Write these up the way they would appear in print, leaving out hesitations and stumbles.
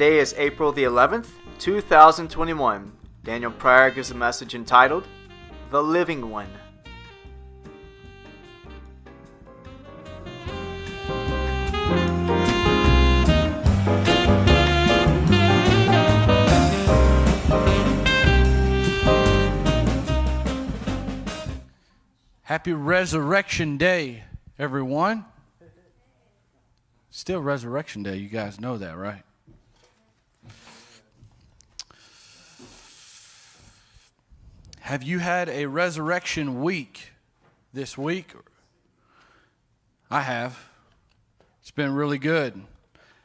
Today is April the 11th, 2021. Daniel Pryor gives a message entitled, The Living One. Happy Resurrection Day, everyone. Still Resurrection Day. You guys know that, right? Have you had a resurrection week this week? I have. It's been really good.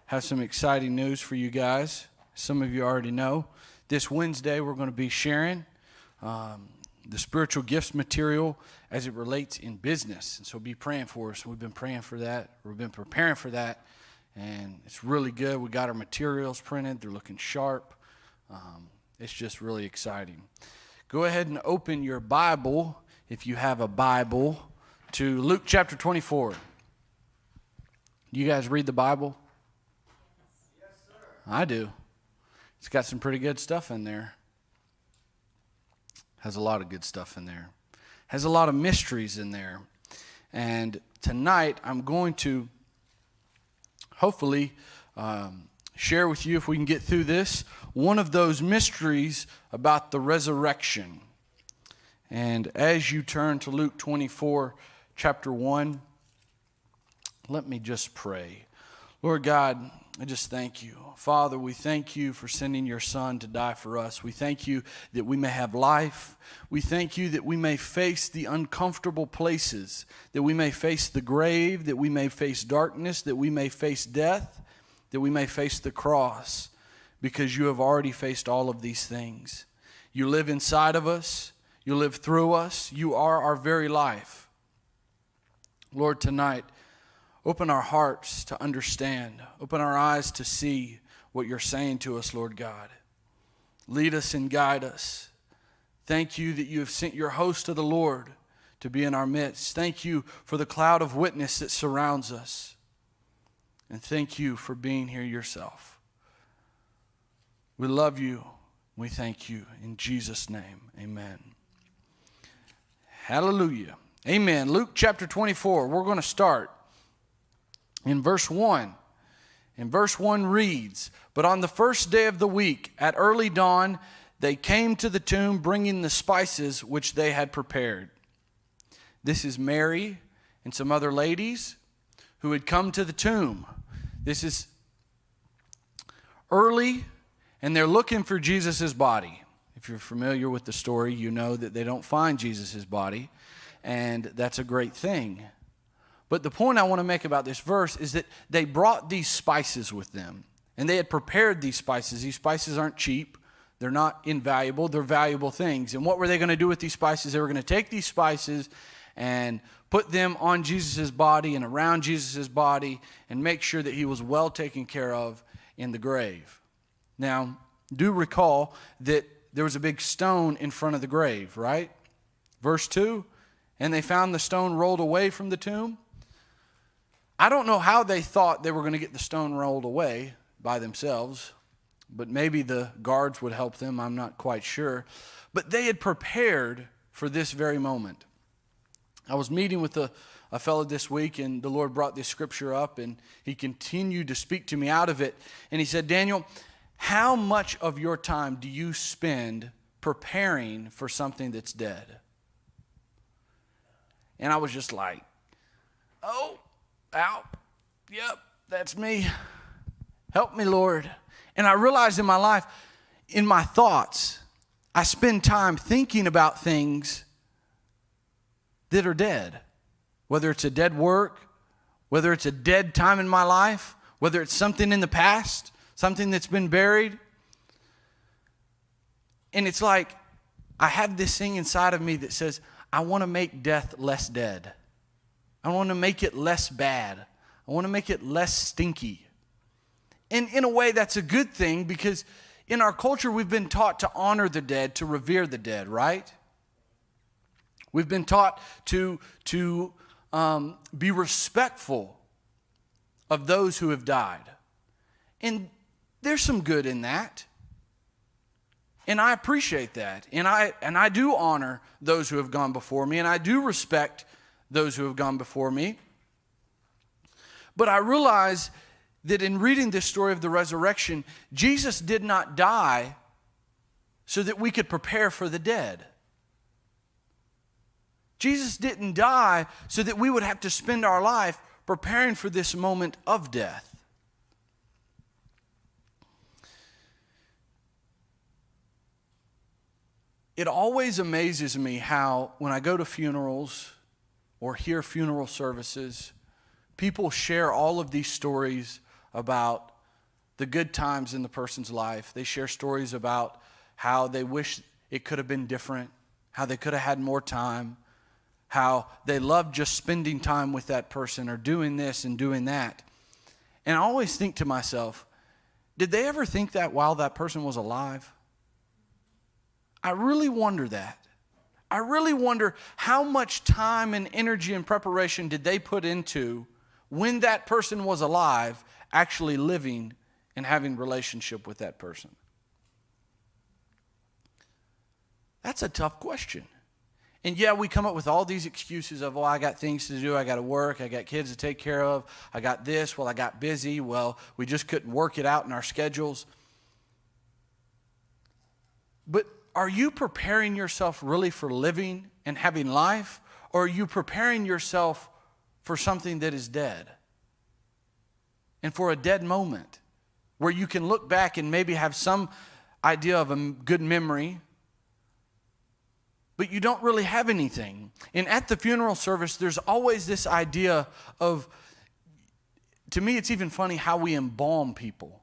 Have some exciting news for you guys. Some of you already know. This Wednesday, we're going to be sharing the spiritual gifts material as it relates in business. And so be praying for us. We've been praying for that. We've been preparing for that. And it's really good. We got our materials printed. They're looking sharp. It's just really exciting. Go ahead and open your Bible, if you have a Bible, to Luke chapter 24. You guys read the Bible? Yes, sir. I do. It's got some pretty good stuff in there. Has a lot of good stuff in there. Has a lot of mysteries in there. And tonight I'm going to hopefully share with you, if we can get through this, one of those mysteries about the resurrection. And as you turn to Luke 24, chapter 1, let me just pray. Lord God, I just thank you. Father, we thank you for sending your Son to die for us. We thank you that we may have life. We thank you that we may face the uncomfortable places, that we may face the grave, that we may face darkness, that we may face death, that we may face the cross, because you have already faced all of these things. You live inside of us. You live through us. You are our very life. Lord, tonight, open our hearts to understand. Open our eyes to see what you're saying to us, Lord God. Lead us and guide us. Thank you that you have sent your host of the Lord to be in our midst. Thank you for the cloud of witness that surrounds us. And thank you for being here yourself. We love you. We thank you. In Jesus' name, amen. Hallelujah. Amen. Luke chapter 24. We're going to start in verse 1. And verse 1 reads, "But on the first day of the week, at early dawn, they came to the tomb bringing the spices which they had prepared." This is Mary and some other ladies who had come to the tomb. This is early, and they're looking for Jesus' body. If you're familiar with the story, you know that they don't find Jesus' body, and that's a great thing. But the point I want to make about this verse is that they brought these spices with them, and they had prepared these spices. These spices aren't cheap. They're not invaluable. They're valuable things. And what were they going to do with these spices? They were going to take these spices and put them on Jesus' body and around Jesus' body and make sure that he was well taken care of in the grave. Now, do recall that there was a big stone in front of the grave, right? Verse 2, "And they found the stone rolled away from the tomb." I don't know how they thought they were going to get the stone rolled away by themselves, but maybe the guards would help them. I'm not quite sure. But they had prepared for this very moment. I was meeting with a fellow this week, and the Lord brought this scripture up, and he continued to speak to me out of it. And he said, "Daniel, how much of your time do you spend preparing for something that's dead?" And I was just like, yep, that's me. Help me, Lord. And I realized in my life, in my thoughts, I spend time thinking about things that are dead. Whether it's a dead work, whether it's a dead time in my life, whether it's something in the past, something that's been buried. And it's like I have this thing inside of me that says, I want to make death less dead. I want to make it less bad. I want to make it less stinky. And in a way, that's a good thing, because in our culture, we've been taught to honor the dead, to revere the dead, right? We've been taught to be respectful of those who have died. And there's some good in that. And I appreciate that. And I do honor those who have gone before me, and I do respect those who have gone before me. But I realize that in reading this story of the resurrection, Jesus did not die so that we could prepare for the dead. Jesus didn't die so that we would have to spend our life preparing for this moment of death. It always amazes me how when I go to funerals or hear funeral services, people share all of these stories about the good times in the person's life. They share stories about how they wish it could have been different, how they could have had more time, how they loved just spending time with that person or doing this and doing that. And I always think to myself, did they ever think that while that person was alive? I really wonder that. I really wonder how much time and energy and preparation did they put into when that person was alive, actually living and having relationship with that person. That's a tough question. And yeah, we come up with all these excuses of, I got things to do, I got to work, I got kids to take care of, I got this, I got busy, we just couldn't work it out in our schedules. But are you preparing yourself really for living and having life? Or are you preparing yourself for something that is dead? And for a dead moment where you can look back and maybe have some idea of a good memory, but you don't really have anything. And at the funeral service, there's always this idea of, to me it's even funny how we embalm people.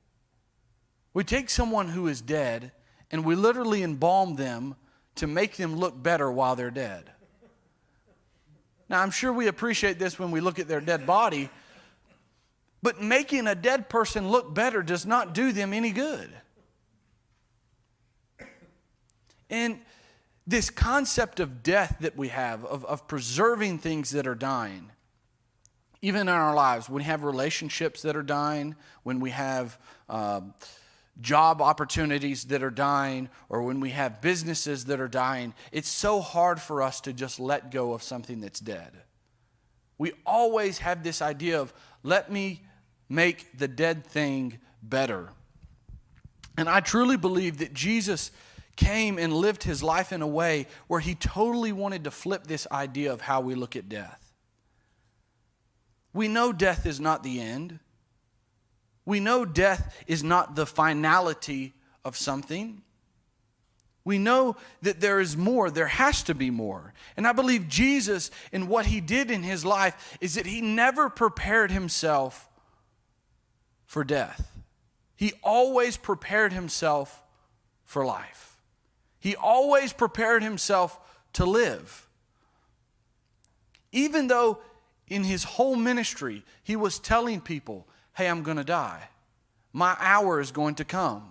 We take someone who is dead and we literally embalm them to make them look better while they're dead. Now, I'm sure we appreciate this when we look at their dead body, but making a dead person look better does not do them any good. And this concept of death that we have, of preserving things that are dying, even in our lives, when we have relationships that are dying, when we have job opportunities that are dying, or when we have businesses that are dying, it's so hard for us to just let go of something that's dead. We always have this idea of, let me make the dead thing better. And I truly believe that Jesus came and lived his life in a way where he totally wanted to flip this idea of how we look at death. We know death is not the end. We know death is not the finality of something. We know that there is more. There has to be more. And I believe Jesus, in what he did in his life, is that he never prepared himself for death. He always prepared himself for life. He always prepared himself to live. Even though in his whole ministry, he was telling people, hey, I'm going to die. My hour is going to come.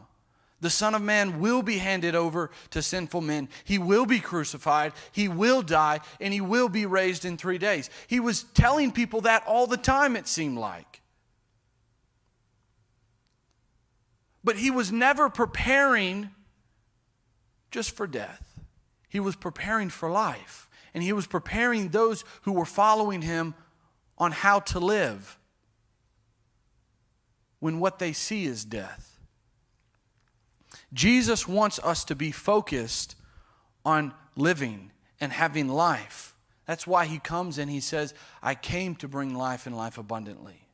The Son of Man will be handed over to sinful men. He will be crucified. He will die, and he will be raised in 3 days. He was telling people that all the time, it seemed like. But he was never preparing just for death. He was preparing for life. And he was preparing those who were following him on how to live when what they see is death. Jesus wants us to be focused on living and having life. That's why he comes and he says, I came to bring life and life abundantly.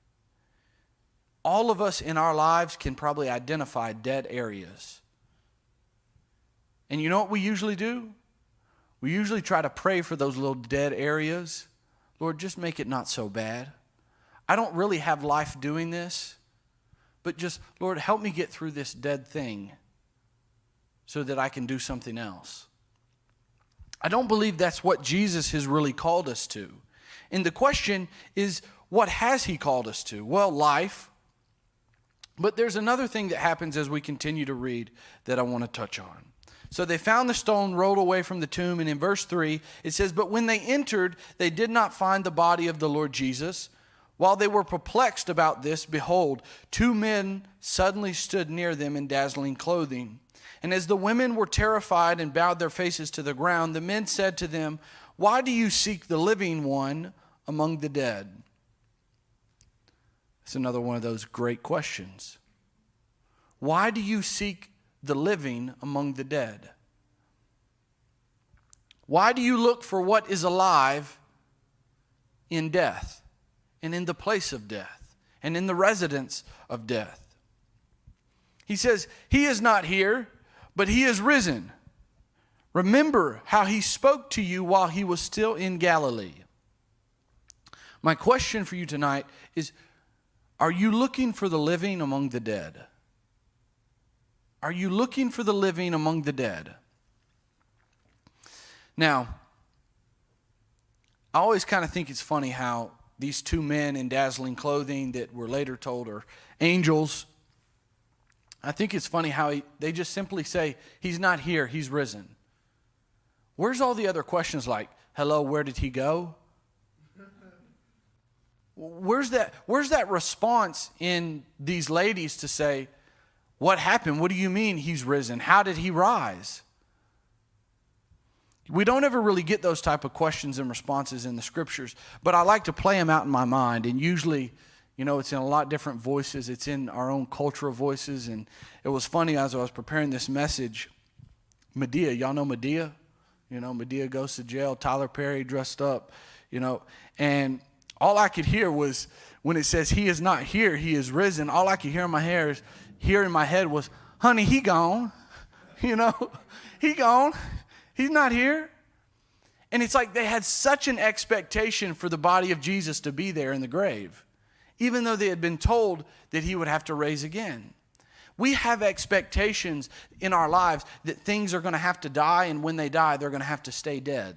All of us in our lives can probably identify dead areas. And you know what we usually do? We usually try to pray for those little dead areas. Lord, just make it not so bad. I don't really have life doing this, but just, Lord, help me get through this dead thing so that I can do something else. I don't believe that's what Jesus has really called us to. And the question is, what has he called us to? Well, life. But there's another thing that happens as we continue to read that I want to touch on. So they found the stone rolled away from the tomb, and in verse 3, it says, but when they entered, they did not find the body of the Lord Jesus, While they were perplexed about this, behold, two men suddenly stood near them in dazzling clothing. And as the women were terrified and bowed their faces to the ground, the men said to them, "Why do you seek the living one among the dead?" It's another one of those great questions. Why do you seek the living among the dead? Why do you look for what is alive in death and in the place of death and in the residence of death? He says, he is not here, but he is risen. Remember how he spoke to you while he was still in Galilee. My question for you tonight is, are you looking for the living among the dead? Are you looking for the living among the dead? Now, I always kind of think it's funny how these two men in dazzling clothing that we're later told are angels, I think it's funny how they just simply say, he's not here, he's risen. Where's all the other questions like, hello, where did he go? Where's that response in these ladies to say, what happened? What do you mean he's risen? How did he rise? We don't ever really get those type of questions and responses in the scriptures, but I like to play them out in my mind, and usually, it's in a lot different voices. It's in our own cultural voices, and it was funny as I was preparing this message, Medea, y'all know Medea? Medea goes to jail, Tyler Perry dressed up, and all I could hear was, when it says he is not here, he is risen, all I could hear in my head was, honey, he gone, he gone. He's not here. And it's like they had such an expectation for the body of Jesus to be there in the grave, even though they had been told that he would have to raise again. We have expectations in our lives that things are going to have to die, and when they die, they're going to have to stay dead.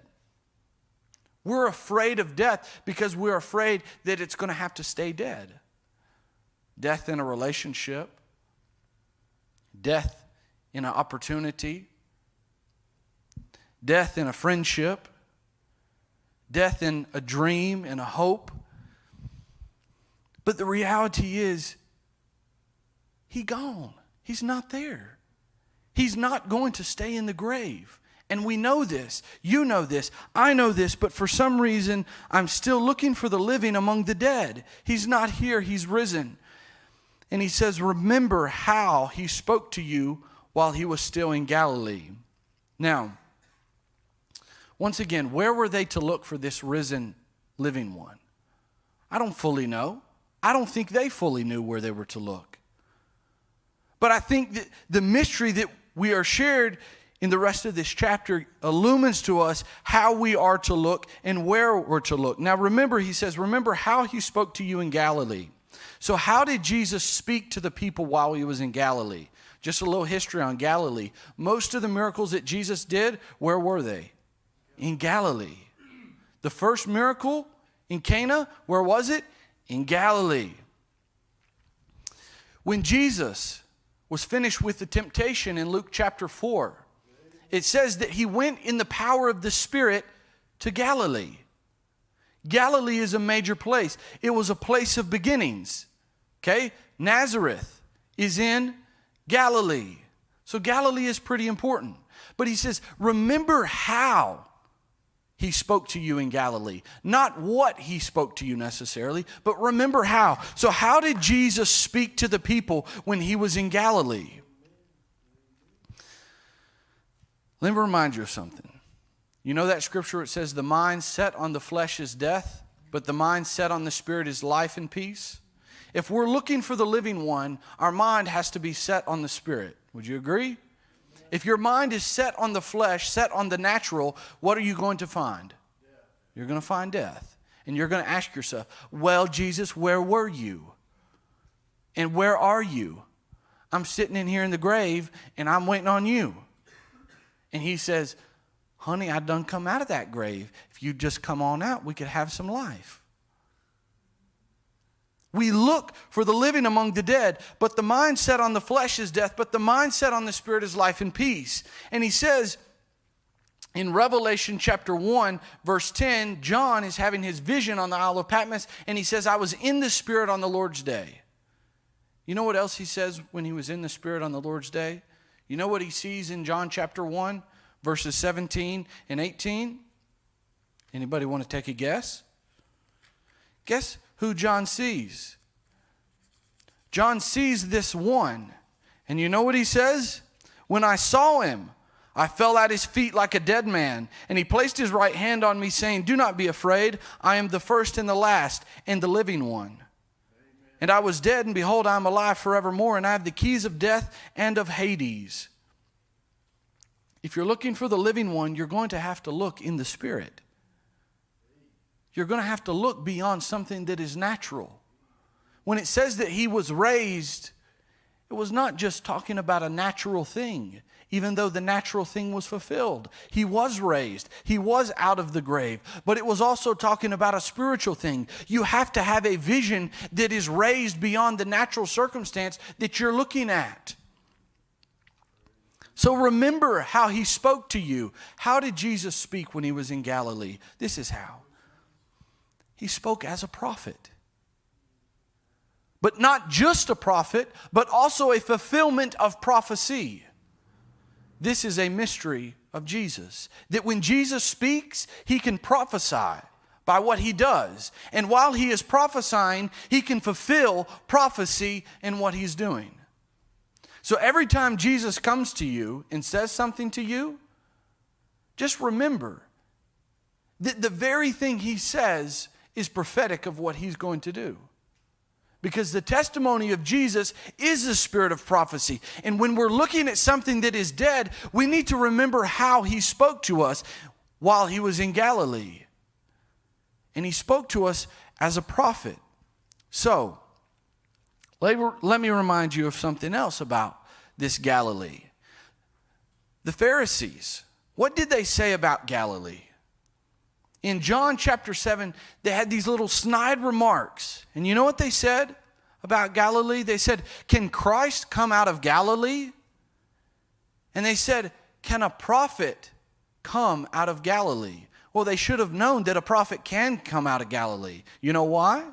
We're afraid of death because we're afraid that it's going to have to stay dead. Death in a relationship, death in an opportunity, death in a friendship, death in a dream and a hope. But the reality is, he's gone. He's not there. He's not going to stay in the grave. And we know this. You know this. I know this. But for some reason, I'm still looking for the living among the dead. He's not here. He's risen. And he says, remember how he spoke to you while he was still in Galilee. Now, once again, where were they to look for this risen, living one? I don't fully know. I don't think they fully knew where they were to look. But I think that the mystery that we are shared in the rest of this chapter illumines to us how we are to look and where we're to look. Now remember, he says, remember how he spoke to you in Galilee. So how did Jesus speak to the people while he was in Galilee? Just a little history on Galilee. Most of the miracles that Jesus did, where were they? In Galilee. The first miracle in Cana, where was it? In Galilee. When Jesus was finished with the temptation in Luke chapter 4, it says that he went in the power of the Spirit to Galilee. Galilee is a major place. It was a place of beginnings. Okay? Nazareth is in Galilee. So Galilee is pretty important. But he says, remember how he spoke to you in Galilee. Not what he spoke to you necessarily, but remember how. So how did Jesus speak to the people when he was in Galilee? Let me remind you of something. You know that scripture where it says, the mind set on the flesh is death, but the mind set on the spirit is life and peace? If we're looking for the living one, our mind has to be set on the spirit. Would you agree? If your mind is set on the flesh, set on the natural, what are you going to find? You're going to find death. And you're going to ask yourself, well, Jesus, where were you? And where are you? I'm sitting in here in the grave, and I'm waiting on you. And he says, honey, I done come out of that grave. If you just come on out, we could have some life. We look for the living among the dead, but the mind set on the flesh is death, but the mind set on the spirit is life and peace. And he says, in Revelation chapter 1, verse 10, John is having his vision on the Isle of Patmos, and he says, I was in the Spirit on the Lord's day. You know what else he says when he was in the Spirit on the Lord's day? You know what he sees in John chapter 1, verses 17 and 18? Anybody want to take a guess? Guess who John sees? John sees this one. And you know what he says? When I saw him, I fell at his feet like a dead man. And he placed his right hand on me, saying, do not be afraid. I am the first and the last and the living one. And I was dead, and behold, I am alive forevermore, and I have the keys of death and of Hades. If you're looking for the living one, you're going to have to look in the Spirit. You're going to have to look beyond something that is natural. When it says that he was raised, it was not just talking about a natural thing, even though the natural thing was fulfilled. He was raised. He was out of the grave. But it was also talking about a spiritual thing. You have to have a vision that is raised beyond the natural circumstance that you're looking at. So remember how he spoke to you. How did Jesus speak when he was in Galilee? This is how. He spoke as a prophet. But not just a prophet, but also a fulfillment of prophecy. This is a mystery of Jesus. That when Jesus speaks, he can prophesy by what he does. And while he is prophesying, he can fulfill prophecy in what he's doing. So every time Jesus comes to you and says something to you, just remember that the very thing he says is prophetic of what he's going to do. Because the testimony of Jesus is the spirit of prophecy. And when we're looking at something that is dead, we need to remember how he spoke to us while he was in Galilee. And he spoke to us as a prophet. So, let me remind you of something else about this Galilee. The Pharisees, what did they say about Galilee? In John chapter 7, they had these little snide remarks. And you know what they said about Galilee? They said, can Christ come out of Galilee? And they said, can a prophet come out of Galilee? Well, they should have known that a prophet can come out of Galilee. You know why?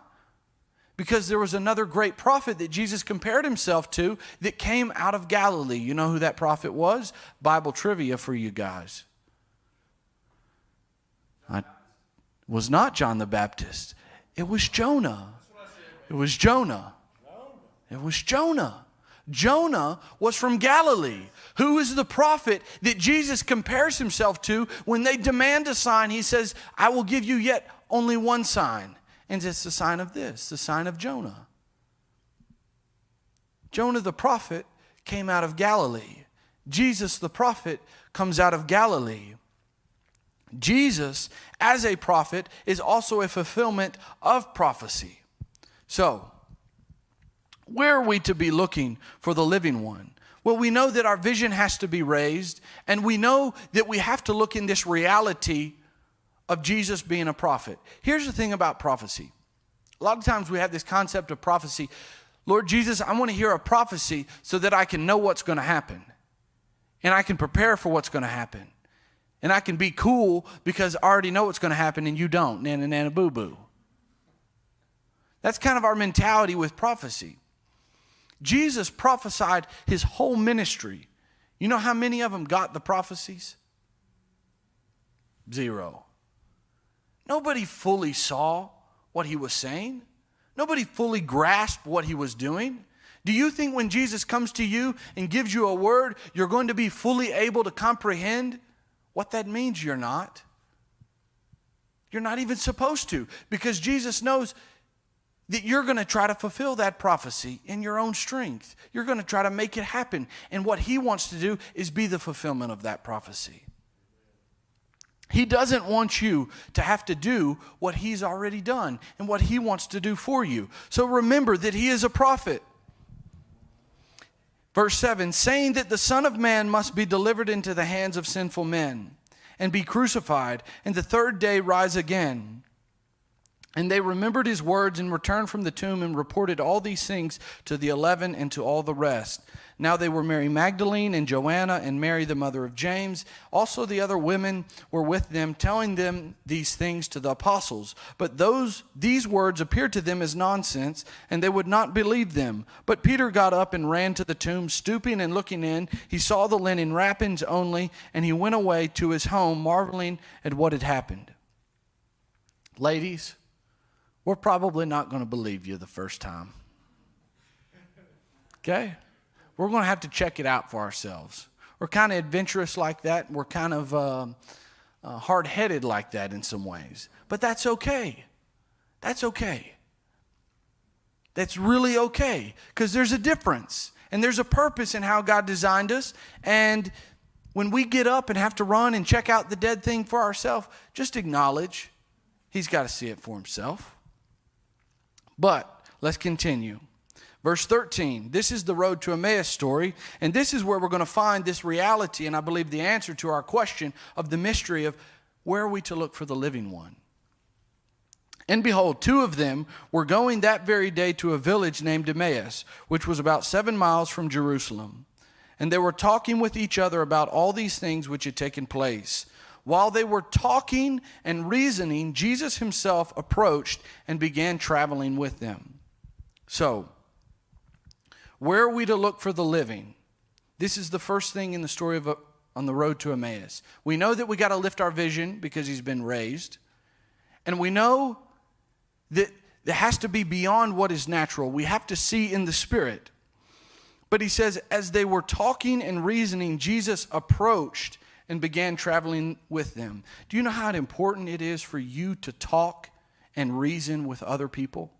Because there was another great prophet that Jesus compared himself to that came out of Galilee. You know who that prophet was? Bible trivia for you guys. Was not John the Baptist. It was Jonah. It was Jonah. It was Jonah. Jonah was from Galilee. Who is the prophet that Jesus compares himself to when they demand a sign? He says, I will give you yet only one sign. And it's the sign of this, the sign of Jonah. Jonah the prophet came out of Galilee. Jesus the prophet comes out of Galilee. Jesus, as a prophet, is also a fulfillment of prophecy. So, where are we to be looking for the living one? Well, we know that our vision has to be raised, and we know that we have to look in this reality of Jesus being a prophet. Here's the thing about prophecy. A lot of times we have this concept of prophecy. Lord Jesus, I want to hear a prophecy so that I can know what's going to happen, and I can prepare for what's going to happen. And I can be cool because I already know what's going to happen and you don't. Nana, nana, boo, boo. That's kind of our mentality with prophecy. Jesus prophesied his whole ministry. You know how many of them got the prophecies? 0. Nobody fully saw what he was saying. Nobody fully grasped what he was doing. Do you think when Jesus comes to you and gives you a word, you're going to be fully able to comprehend what that means? You're not. You're not even supposed to, because Jesus knows that you're going to try to fulfill that prophecy in your own strength. You're going to try to make it happen. And what he wants to do is be the fulfillment of that prophecy. He doesn't want you to have to do what he's already done and what he wants to do for you. So remember that he is a prophet. Verse 7, saying that the Son of Man must be delivered into the hands of sinful men and be crucified, and the third day rise again. And they remembered his words and returned from the tomb and reported all these things to the 11 and to all the rest. Now they were Mary Magdalene and Joanna and Mary the mother of James. Also the other women were with them, telling them these things to the apostles. But these words appeared to them as nonsense, and they would not believe them. But Peter got up and ran to the tomb, stooping and looking in. He saw the linen wrappings only, and he went away to his home, marveling at what had happened. Ladies, we're probably not going to believe you the first time. Okay? We're going to have to check it out for ourselves. We're kind of adventurous like that. We're kind of hard-headed like that in some ways. But that's okay. That's okay. That's really okay. Because there's a difference. And there's a purpose in how God designed us. And when we get up and have to run and check out the dead thing for ourselves, just acknowledge he's got to see it for himself. But let's continue. Verse 13, this is the road to Emmaus story, and this is where we're going to find this reality, and I believe the answer to our question of the mystery of where are we to look for the living one. And behold, two of them were going that very day to a village named Emmaus, which was about 7 miles from Jerusalem. And they were talking with each other about all these things which had taken place. While they were talking and reasoning, Jesus himself approached and began traveling with them. So, where are we to look for the living? This is the first thing in the story of on the road to Emmaus. We know that we got to lift our vision because he's been raised. And we know that there has to be beyond what is natural. We have to see in the spirit. But he says, as they were talking and reasoning, Jesus approached and began traveling with them. Do you know how important it is for you to talk and reason with other people?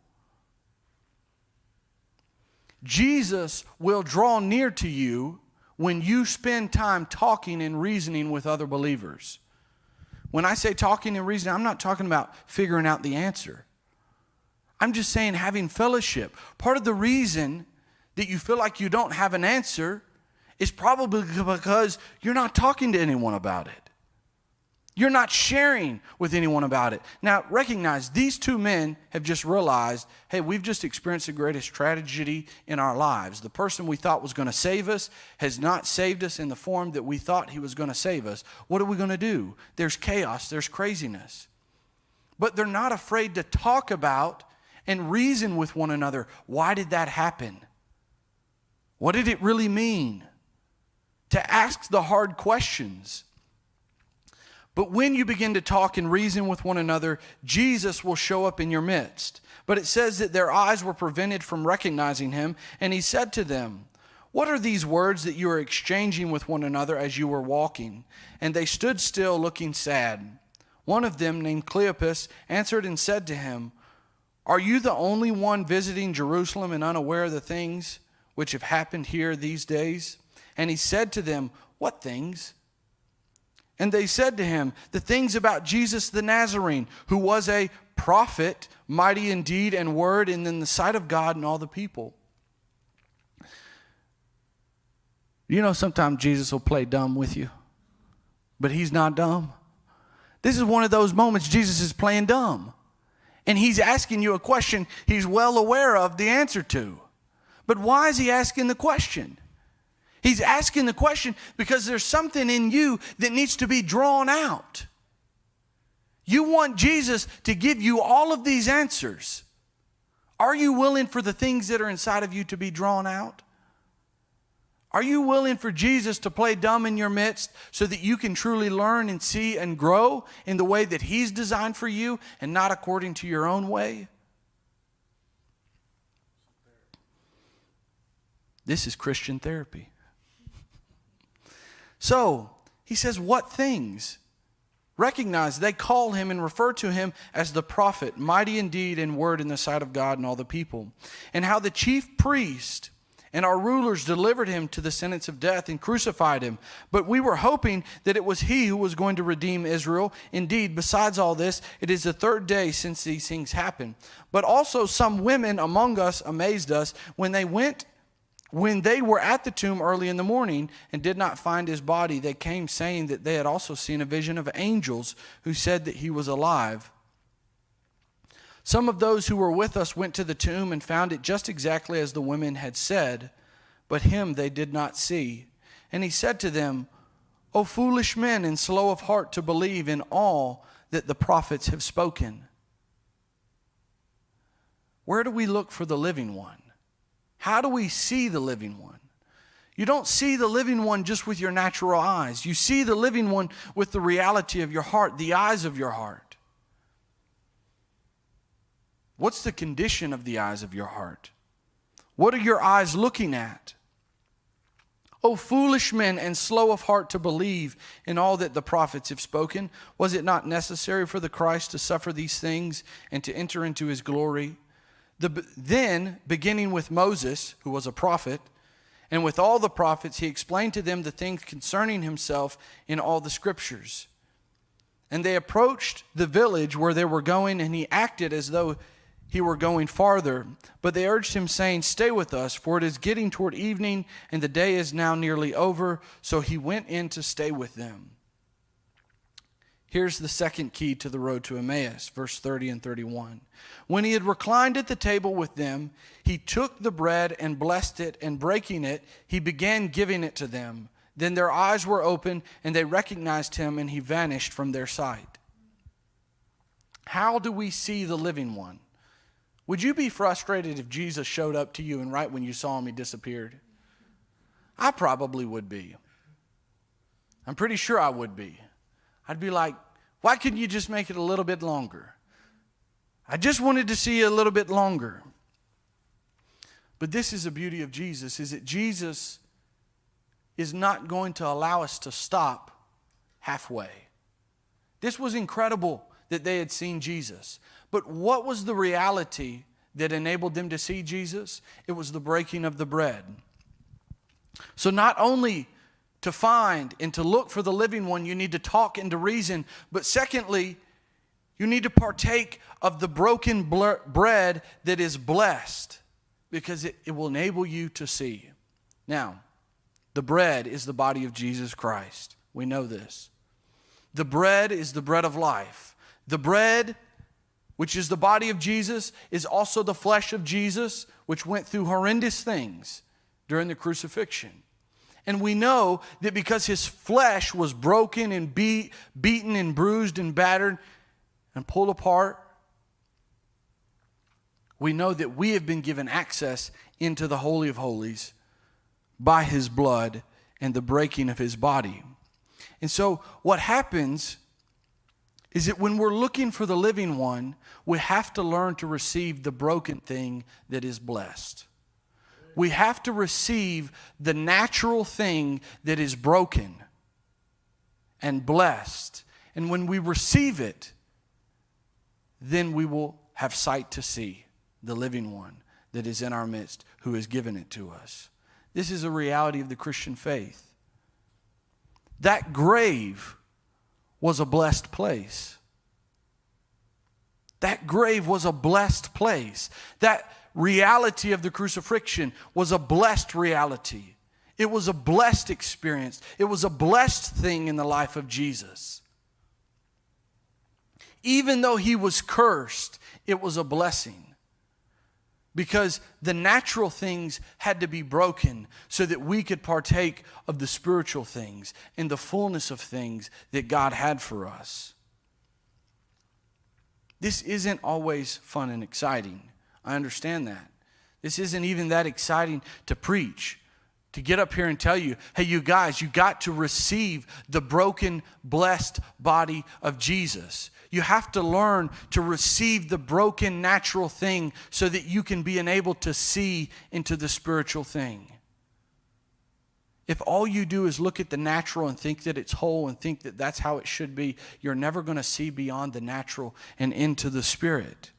Jesus will draw near to you when you spend time talking and reasoning with other believers. When I say talking and reasoning, I'm not talking about figuring out the answer. I'm just saying having fellowship. Part of the reason that you feel like you don't have an answer is probably because you're not talking to anyone about it. You're not sharing with anyone about it. Now, recognize these two men have just realized, hey, we've just experienced the greatest tragedy in our lives. The person we thought was going to save us has not saved us in the form that we thought he was going to save us. What are we going to do? There's chaos. There's craziness. But they're not afraid to talk about and reason with one another. Why did that happen? What did it really mean? To ask the hard questions. But when you begin to talk and reason with one another, Jesus will show up in your midst. But it says that their eyes were prevented from recognizing him, and he said to them, "What are these words that you are exchanging with one another as you were walking?" And they stood still, looking sad. One of them, named Cleopas, answered and said to him, "Are you the only one visiting Jerusalem and unaware of the things which have happened here these days?" And he said to them, "What things?" And they said to him, "The things about Jesus the Nazarene, who was a prophet, mighty in deed and word, and in the sight of God and all the people." You know, sometimes Jesus will play dumb with you, but he's not dumb. This is one of those moments Jesus is playing dumb. And he's asking you a question he's well aware of the answer to. But why is he asking the question? He's asking the question because there's something in you that needs to be drawn out. You want Jesus to give you all of these answers. Are you willing for the things that are inside of you to be drawn out? Are you willing for Jesus to play dumb in your midst so that you can truly learn and see and grow in the way that he's designed for you and not according to your own way? This is Christian therapy. So, he says, what things? Recognize they call him and refer to him as the prophet, mighty in deed and word in the sight of God and all the people. And how the chief priest and our rulers delivered him to the sentence of death and crucified him. But we were hoping that it was he who was going to redeem Israel. Indeed, besides all this, it is the third day since these things happened. But also some women among us amazed us when they were at the tomb early in the morning and did not find his body. They came saying that they had also seen a vision of angels who said that he was alive. Some of those who were with us went to the tomb and found it just exactly as the women had said, but him they did not see. And he said to them, O foolish men and slow of heart to believe in all that the prophets have spoken. Where do we look for the living one? How do we see the living one? You don't see the living one just with your natural eyes. You see the living one with the reality of your heart, the eyes of your heart. What's the condition of the eyes of your heart? What are your eyes looking at? O foolish men and slow of heart to believe in all that the prophets have spoken. Was it not necessary for the Christ to suffer these things and to enter into his glory? Then, beginning with Moses, who was a prophet, and with all the prophets, he explained to them the things concerning himself in all the scriptures. And they approached the village where they were going, and he acted as though he were going farther. But they urged him, saying, Stay with us, for it is getting toward evening, and the day is now nearly over. So he went in to stay with them. Here's the second key to the road to Emmaus, verse 30 and 31. When he had reclined at the table with them, he took the bread and blessed it, and breaking it, he began giving it to them. Then their eyes were opened, and they recognized him, and he vanished from their sight. How do we see the living one? Would you be frustrated if Jesus showed up to you and right when you saw him, he disappeared? I probably would be. I'm pretty sure I would be. I'd be like, why couldn't you just make it a little bit longer? I just wanted to see you a little bit longer. But this is the beauty of Jesus, is that Jesus is not going to allow us to stop halfway. This was incredible that they had seen Jesus. But what was the reality that enabled them to see Jesus? It was the breaking of the bread. So not only to find and to look for the living one, you need to talk and to reason. But secondly, you need to partake of the broken bread that is blessed, because it will enable you to see. Now, the bread is the body of Jesus Christ. We know this. The bread is the bread of life. The bread, which is the body of Jesus, is also the flesh of Jesus, which went through horrendous things during the crucifixion. And we know that because his flesh was broken and beaten and bruised and battered and pulled apart, we know that we have been given access into the Holy of Holies by his blood and the breaking of his body. And so what happens is that when we're looking for the living one, we have to learn to receive the broken thing that is blessed. We have to receive the natural thing that is broken and blessed. And when we receive it, then we will have sight to see the living one that is in our midst, who has given it to us. This is a reality of the Christian faith. That grave was a blessed place. That grave was a blessed place. That reality of the crucifixion was a blessed reality. It was a blessed experience. It was a blessed thing in the life of Jesus. Even though he was cursed, it was a blessing, because the natural things had to be broken so that we could partake of the spiritual things and the fullness of things that God had for us. This isn't always fun and exciting. I understand that. This isn't even that exciting to preach, to get up here and tell you, hey, you guys, you got to receive the broken, blessed body of Jesus. You have to learn to receive the broken natural thing so that you can be enabled to see into the spiritual thing. If all you do is look at the natural and think that it's whole and think that that's how it should be, you're never going to see beyond the natural and into the spirit.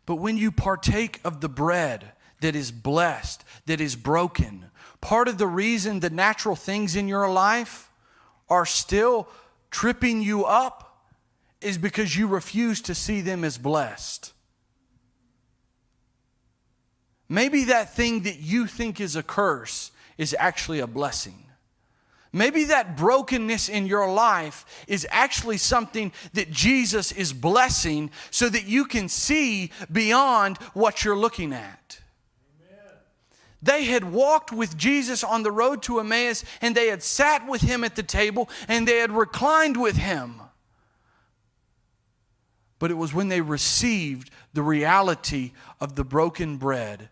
But when you partake of the bread that is blessed, that is broken, part of the reason the natural things in your life are still tripping you up is because you refuse to see them as blessed. Maybe that thing that you think is a curse is actually a blessing. Maybe that brokenness in your life is actually something that Jesus is blessing so that you can see beyond what you're looking at. Amen. They had walked with Jesus on the road to Emmaus, and they had sat with him at the table, and they had reclined with him. But it was when they received the reality of the broken bread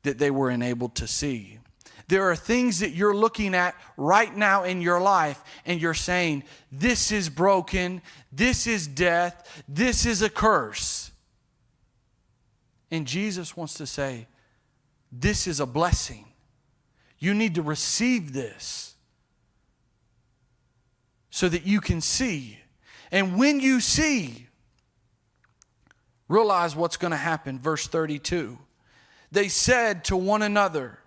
that they were enabled to see. There are things that you're looking at right now in your life, and you're saying, this is broken, this is death, this is a curse. And Jesus wants to say, this is a blessing. You need to receive this so that you can see. And when you see, realize what's going to happen. Verse 32. They said to one another,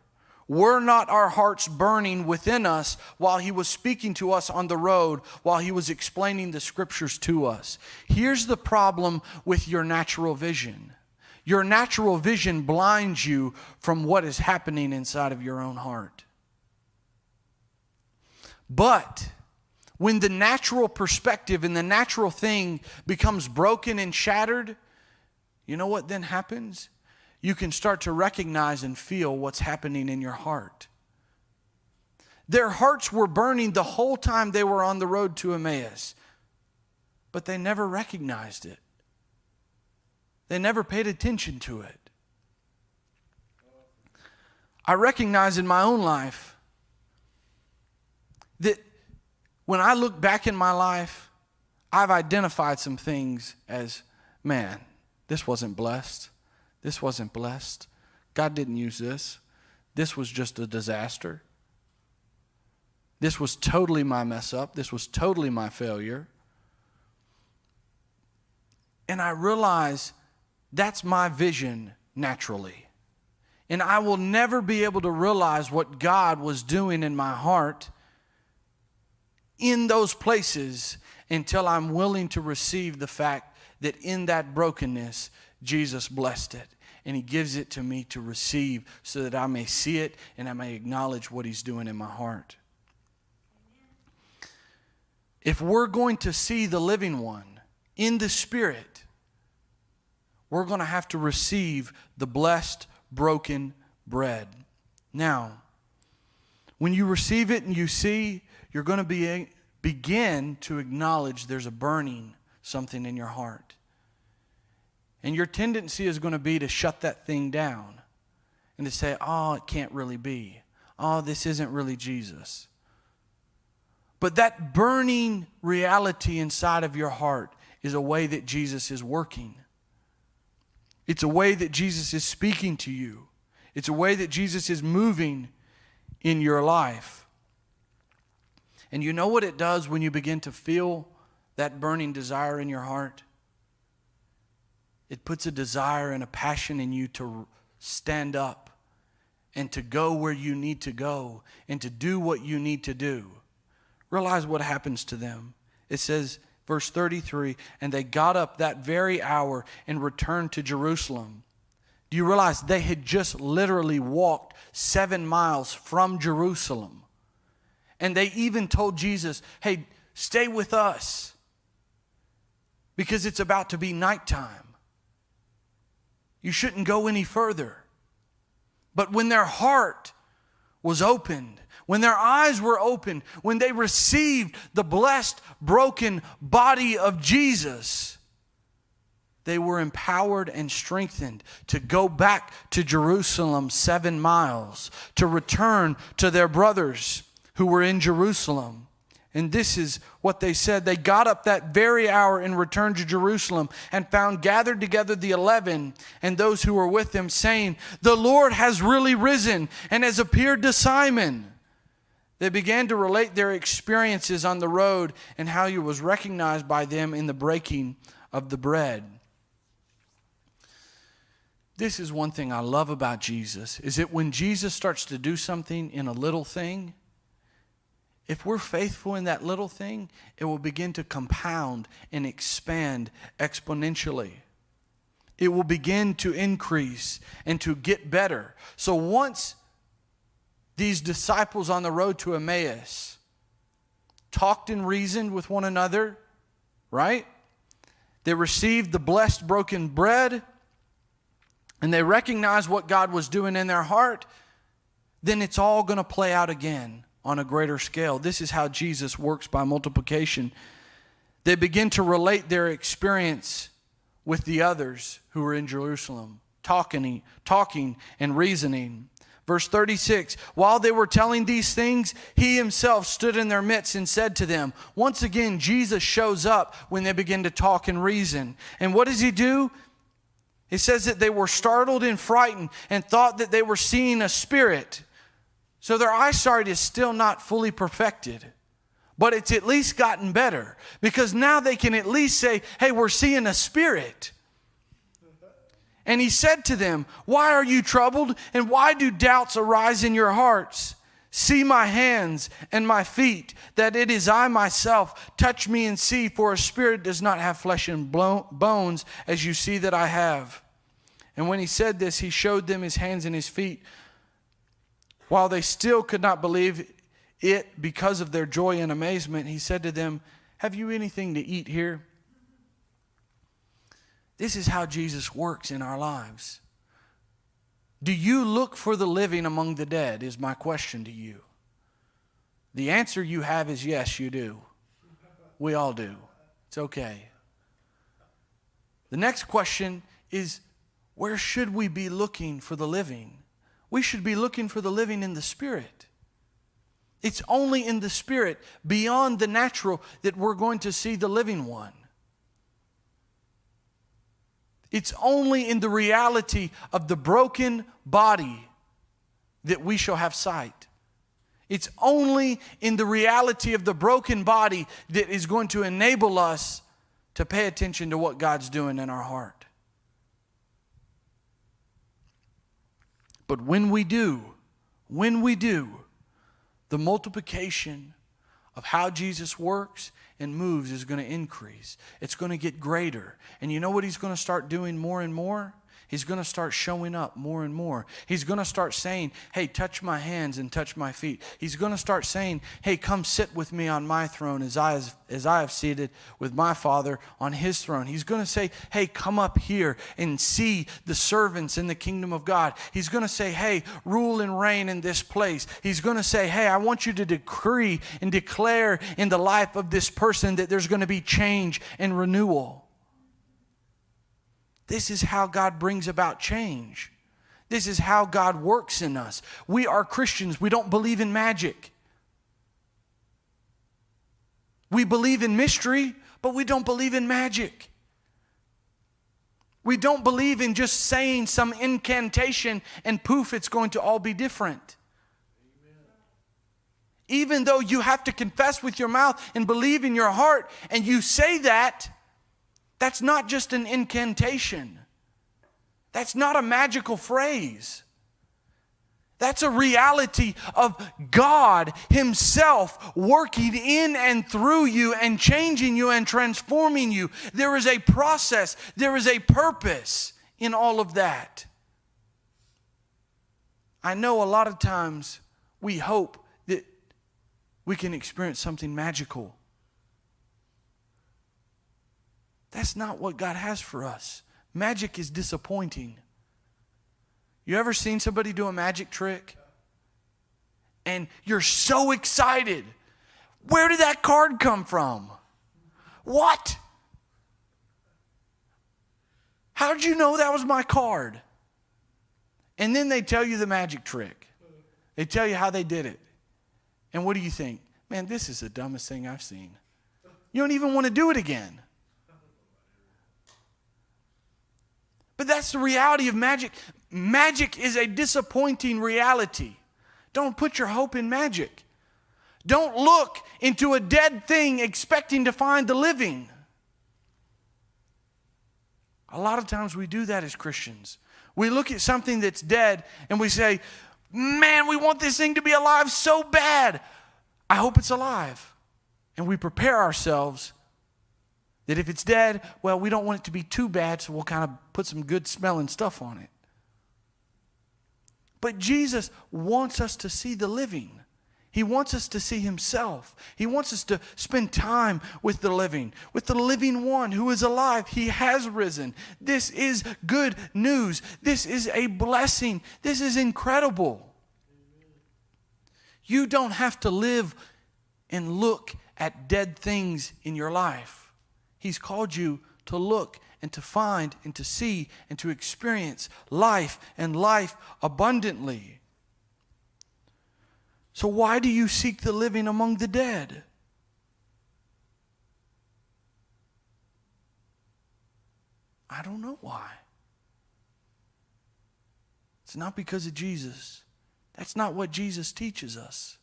were not our hearts burning within us while he was speaking to us on the road, while he was explaining the scriptures to us? Here's the problem with your natural vision. Your natural vision blinds you from what is happening inside of your own heart. But when the natural perspective and the natural thing becomes broken and shattered, you know what then happens? You can start to recognize and feel what's happening in your heart. Their hearts were burning the whole time they were on the road to Emmaus, but they never recognized it. They never paid attention to it. I recognize in my own life that when I look back in my life, I've identified some things as, man, this wasn't blessed. This wasn't blessed. God didn't use this. This was just a disaster. This was totally my mess up. This was totally my failure. And I realize that's my vision naturally. And I will never be able to realize what God was doing in my heart in those places until I'm willing to receive the fact that in that brokenness, Jesus blessed it, and he gives it to me to receive so that I may see it and I may acknowledge what he's doing in my heart. If we're going to see the living one in the Spirit, we're going to have to receive the blessed, broken bread. Now, when you receive it and you see, you're going to begin to acknowledge there's a burning something in your heart. And your tendency is going to be to shut that thing down and to say, oh, it can't really be. Oh, this isn't really Jesus. But that burning reality inside of your heart is a way that Jesus is working. It's a way that Jesus is speaking to you. It's a way that Jesus is moving in your life. And you know what it does when you begin to feel that burning desire in your heart? It puts a desire and a passion in you to stand up and to go where you need to go and to do what you need to do. Realize what happens to them. It says, verse 33, and they got up that very hour and returned to Jerusalem. Do you realize they had just literally walked 7 miles from Jerusalem? And they even told Jesus, hey, stay with us because it's about to be nighttime. You shouldn't go any further. But when their heart was opened, when their eyes were opened, when they received the blessed, broken body of Jesus, they were empowered and strengthened to go back to Jerusalem 7 miles, to return to their brothers who were in Jerusalem. And this is what they said. They got up that very hour and returned to Jerusalem and found gathered together the 11 and those who were with them, saying, the Lord has really risen and has appeared to Simon. They began to relate their experiences on the road and how he was recognized by them in the breaking of the bread. This is one thing I love about Jesus, is that when Jesus starts to do something in a little thing, if we're faithful in that little thing, it will begin to compound and expand exponentially. It will begin to increase and to get better. So once these disciples on the road to Emmaus talked and reasoned with one another, right? They received the blessed broken bread, and they recognized what God was doing in their heart, then it's all going to play out again on a greater scale. This is how Jesus works by multiplication. They begin to relate their experience with the others who were in Jerusalem, talking and reasoning. Verse 36, while they were telling these things, he himself stood in their midst and said to them. Once again, Jesus shows up when they begin to talk and reason. And what does he do? It says that they were startled and frightened and thought that they were seeing a spirit. So their eyesight is still not fully perfected. But it's at least gotten better. Because now they can at least say, hey, we're seeing a spirit. And he said to them, why are you troubled? And why do doubts arise in your hearts? See my hands and my feet, that it is I myself. Touch me and see, for a spirit does not have flesh and bones, as you see that I have. And when he said this, he showed them his hands and his feet. While they still could not believe it because of their joy and amazement, he said to them, have you anything to eat here? This is how Jesus works in our lives. Do you look for the living among the dead, is my question to you. The answer you have is yes, you do. We all do. It's okay. The next question is, where should we be looking for the living? We should be looking for the living in the Spirit. It's only in the Spirit, beyond the natural, that we're going to see the living one. It's only in the reality of the broken body that we shall have sight. It's only in the reality of the broken body that is going to enable us to pay attention to what God's doing in our heart. But when we do, the multiplication of how Jesus works and moves is going to increase. It's going to get greater. And you know what he's going to start doing more and more? He's going to start showing up more and more. He's going to start saying, hey, touch my hands and touch my feet. He's going to start saying, hey, come sit with me on my throne as I have seated with my Father on his throne. He's going to say, hey, come up here and see the servants in the kingdom of God. He's going to say, hey, rule and reign in this place. He's going to say, hey, I want you to decree and declare in the life of this person that there's going to be change and renewal. This is how God brings about change. This is how God works in us. We are Christians. We don't believe in magic. We believe in mystery, but we don't believe in magic. We don't believe in just saying some incantation and poof, it's going to all be different. Amen. Even though you have to confess with your mouth and believe in your heart, and you say that, that's not just an incantation. That's not a magical phrase. That's a reality of God himself working in and through you and changing you and transforming you. There is a process. There is a purpose in all of that. I know a lot of times we hope that we can experience something magical. That's not what God has for us. Magic is disappointing. You ever seen somebody do a magic trick? And you're so excited. Where did that card come from? What? How did you know that was my card? And then they tell you the magic trick. They tell you how they did it. And what do you think? Man, this is the dumbest thing I've seen. You don't even want to do it again. But that's the reality of magic. Magic is a disappointing reality. Don't put your hope in magic. Don't look into a dead thing expecting to find the living. A lot of times we do that as Christians. We look at something that's dead and we say, man, we want this thing to be alive so bad. I hope it's alive. And we prepare ourselves that if it's dead, well, we don't want it to be too bad, so we'll kind of put some good smelling stuff on it. But Jesus wants us to see the living. He wants us to see himself. He wants us to spend time with the living one who is alive. He has risen. This is good news. This is a blessing. This is incredible. You don't have to live and look at dead things in your life. He's called you to look and to find and to see and to experience life and life abundantly. So why do you seek the living among the dead? I don't know why. It's not because of Jesus. That's not what Jesus teaches us.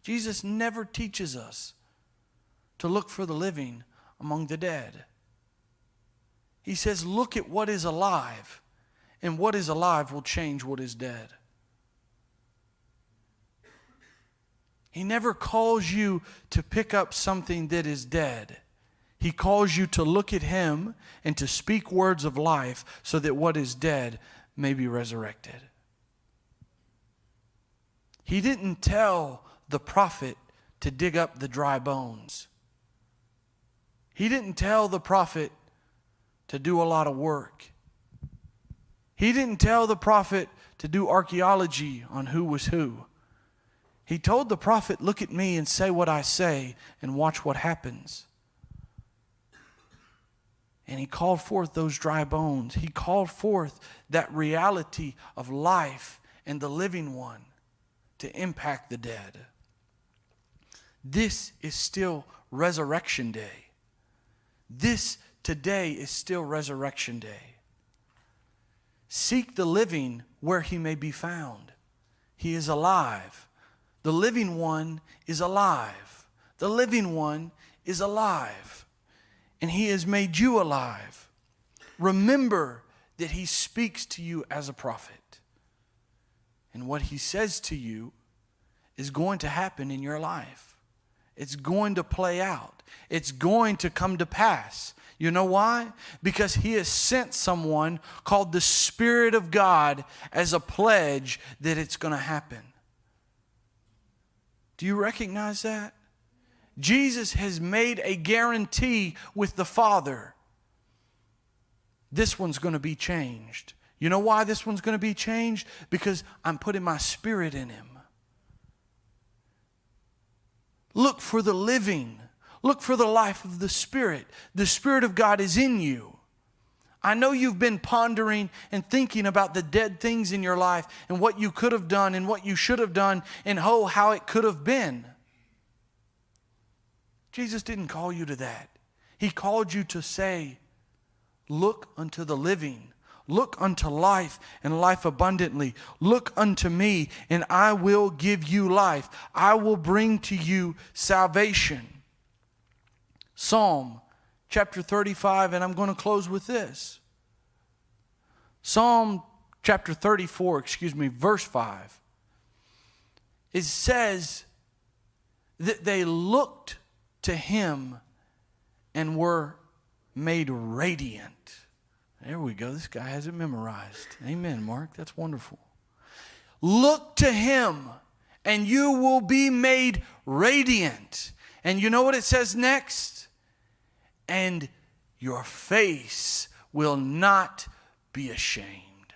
Jesus never teaches us to look for the living among the dead. He says, look at what is alive, and what is alive will change what is dead. He never calls you to pick up something that is dead. He calls you to look at him and to speak words of life so that what is dead may be resurrected. He didn't tell the prophet to dig up the dry bones. He didn't tell the prophet to do a lot of work. He didn't tell the prophet to do archaeology on who was who. He told the prophet, look at me and say what I say and watch what happens. And he called forth those dry bones. He called forth that reality of life and the living one to impact the dead. This is still Resurrection Day. This today is still Resurrection Day. Seek the living where he may be found. He is alive. The living one is alive. The living one is alive. And he has made you alive. Remember that he speaks to you as a prophet. And what he says to you is going to happen in your life. It's going to play out. It's going to come to pass. You know why? Because he has sent someone called the Spirit of God as a pledge that it's going to happen. Do you recognize that? Jesus has made a guarantee with the Father. This one's going to be changed. You know why this one's going to be changed? Because I'm putting my Spirit in him. Look for the living. Look for the life of the Spirit. The Spirit of God is in you. I know you've been pondering and thinking about the dead things in your life and what you could have done and what you should have done and how it could have been. Jesus didn't call you to that. He called you to say, look unto the living. Look unto life and life abundantly. Look unto me and I will give you life. I will bring to you salvation. Psalm chapter 35, and I'm going to close with this. Psalm chapter 34, verse 5. It says that they looked to him and were made radiant. There we go. This guy has it memorized. Amen, Mark. That's wonderful. Look to him and you will be made radiant. And you know what it says next? And your face will not be ashamed.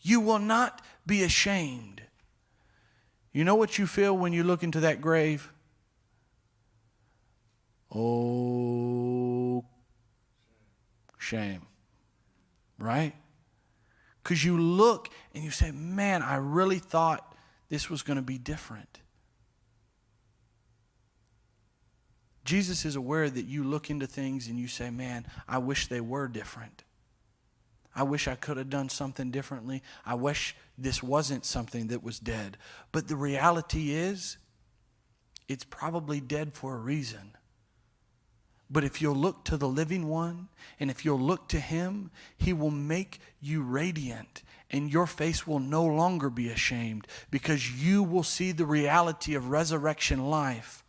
You will not be ashamed. You know what you feel when you look into that grave? Oh, shame. Right? Because you look and you say, man, I really thought this was going to be different. Jesus is aware that you look into things and you say, man, I wish they were different. I wish I could have done something differently. I wish this wasn't something that was dead. But the reality is, it's probably dead for a reason. But if you'll look to the living one, and if you'll look to him, he will make you radiant, and your face will no longer be ashamed, because you will see the reality of resurrection life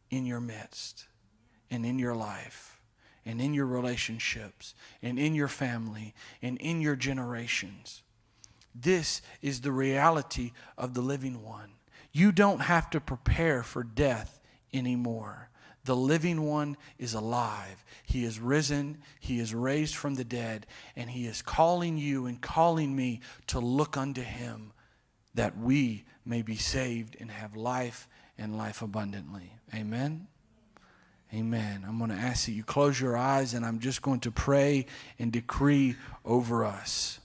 in your midst, and in your life, and in your relationships, and in your family, and in your generations. This is the reality of the living one. You don't have to prepare for death anymore. The living one is alive. He is risen. He is raised from the dead. And he is calling you and calling me to look unto him, that we may be saved and have life and life abundantly. Amen? Amen. I'm going to ask that you close your eyes, and I'm just going to pray and decree over us.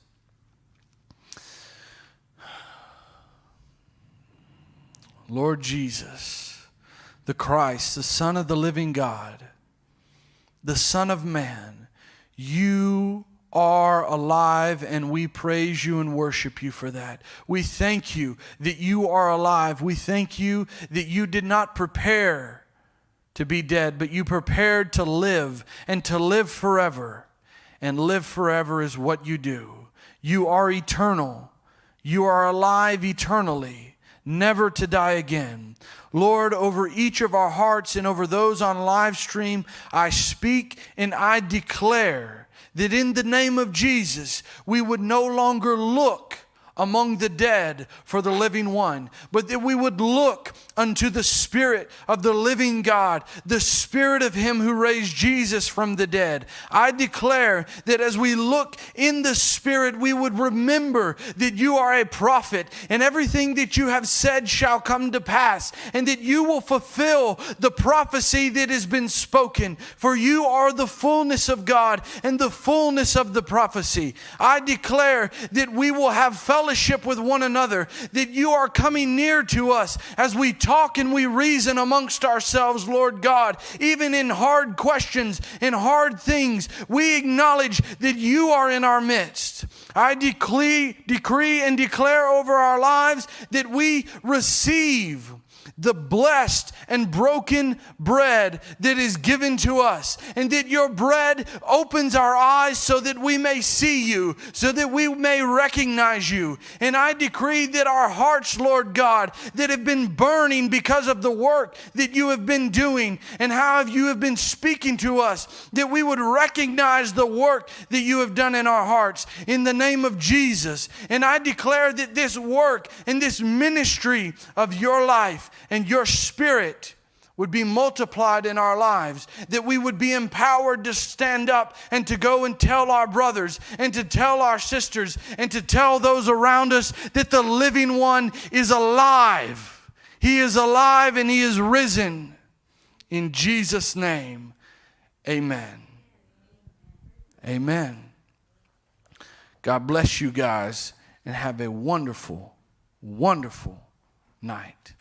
Lord Jesus, the Christ, the Son of the living God, the Son of Man, you are alive, and we praise you and worship you for that. We thank you that you are alive. We thank you that you did not prepare to be dead, but you prepared to live and to live forever. And live forever is what you do. You are eternal. You are alive eternally, never to die again. Lord, over each of our hearts and over those on live stream, I speak and I declare that in the name of Jesus, we would no longer look among the dead for the living one, but that we would look unto the Spirit of the living God, the Spirit of him who raised Jesus from the dead. I declare that as we look in the Spirit, we would remember that you are a prophet, and everything that you have said shall come to pass, and that you will fulfill the prophecy that has been spoken, for you are the fullness of God and the fullness of the prophecy. I declare that we will have fellowship with one another, that you are coming near to us as we talk and we reason amongst ourselves, Lord God. Even in hard questions and hard things, we acknowledge that you are in our midst. I decree and declare over our lives that we receive the blessed and broken bread that is given to us, and that your bread opens our eyes so that we may see you, so that we may recognize you. And I decree that our hearts, Lord God, that have been burning because of the work that you have been doing and how you have been speaking to us, that we would recognize the work that you have done in our hearts in the name of Jesus. And I declare that this work and this ministry of your life and your Spirit would be multiplied in our lives, that we would be empowered to stand up and to go and tell our brothers and to tell our sisters and to tell those around us that the living one is alive. He is alive and he is risen. In Jesus' name, amen. Amen. God bless you guys and have a wonderful, wonderful night.